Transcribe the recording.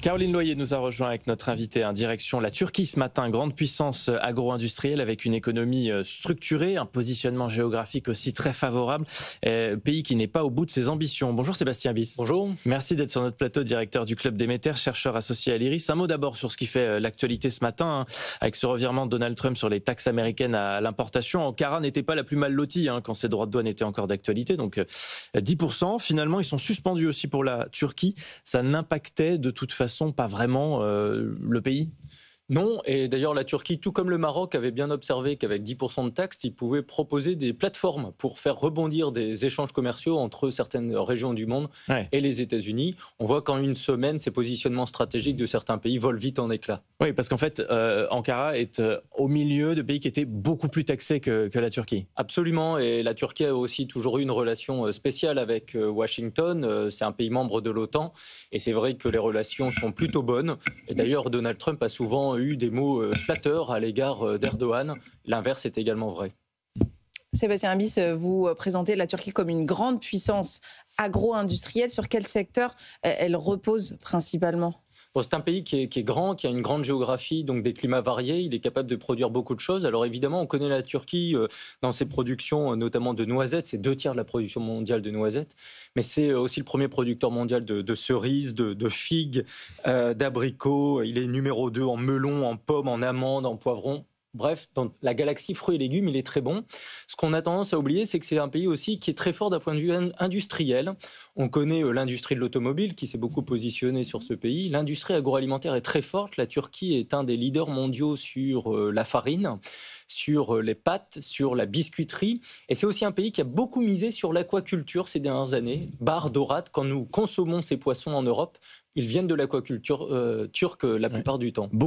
Caroline Loyer nous a rejoint avec notre invité en direction la Turquie ce matin, grande puissance agro-industrielle avec une économie structurée, un positionnement géographique aussi très favorable, pays qui n'est pas au bout de ses ambitions. Bonjour Sébastien Bis. Bonjour. Merci d'être sur notre plateau, directeur du Club Déméter, chercheur associé à l'IRIS. Un mot d'abord sur ce qui fait l'actualité ce matin, avec ce revirement de Donald Trump sur les taxes américaines à l'importation. Ankara n'était pas la plus mal lotie quand ses droits de douane étaient encore d'actualité, donc 10%. Finalement, ils sont suspendus aussi pour la Turquie. Ça n'impactait de toute façon pas vraiment le pays? Non, et d'ailleurs la Turquie, tout comme le Maroc, avait bien observé qu'avec 10% de taxes, ils pouvaient proposer des plateformes pour faire rebondir des échanges commerciaux entre certaines régions du monde et les États-Unis. On voit qu'en une semaine, ces positionnements stratégiques de certains pays volent vite en éclats. Oui, parce qu'en fait, Ankara est au milieu de pays qui étaient beaucoup plus taxés que la Turquie. Absolument, et la Turquie a aussi toujours eu une relation spéciale avec Washington. C'est un pays membre de l'OTAN, et c'est vrai que les relations sont plutôt bonnes. Et d'ailleurs, Donald Trump a souvent eu des mots flatteurs à l'égard d'Erdogan. L'inverse est également vrai. Sébastien Bis, vous présentez la Turquie comme une grande puissance agro-industrielle. Sur quel secteur elle repose principalement ? Bon, c'est un pays qui est grand, qui a une grande géographie, donc des climats variés. Il est capable de produire beaucoup de choses. Alors évidemment, on connaît la Turquie dans ses productions, notamment de noisettes. C'est 2 tiers de la production mondiale de noisettes. Mais c'est aussi le premier producteur mondial de cerises, de figues, d'abricots. Il est numéro 2 en melon, en pommes, en amandes, en poivrons. Bref, dans la galaxie fruits et légumes, il est très bon. Ce qu'on a tendance à oublier, c'est que c'est un pays aussi qui est très fort d'un point de vue industriel. On connaît l'industrie de l'automobile qui s'est beaucoup positionnée sur ce pays. L'industrie agroalimentaire est très forte. La Turquie est un des leaders mondiaux sur la farine, sur les pâtes, sur la biscuiterie. Et c'est aussi un pays qui a beaucoup misé sur l'aquaculture ces dernières années. Bar, dorade, quand nous consommons ces poissons en Europe, ils viennent de l'aquaculture turque la plupart du temps.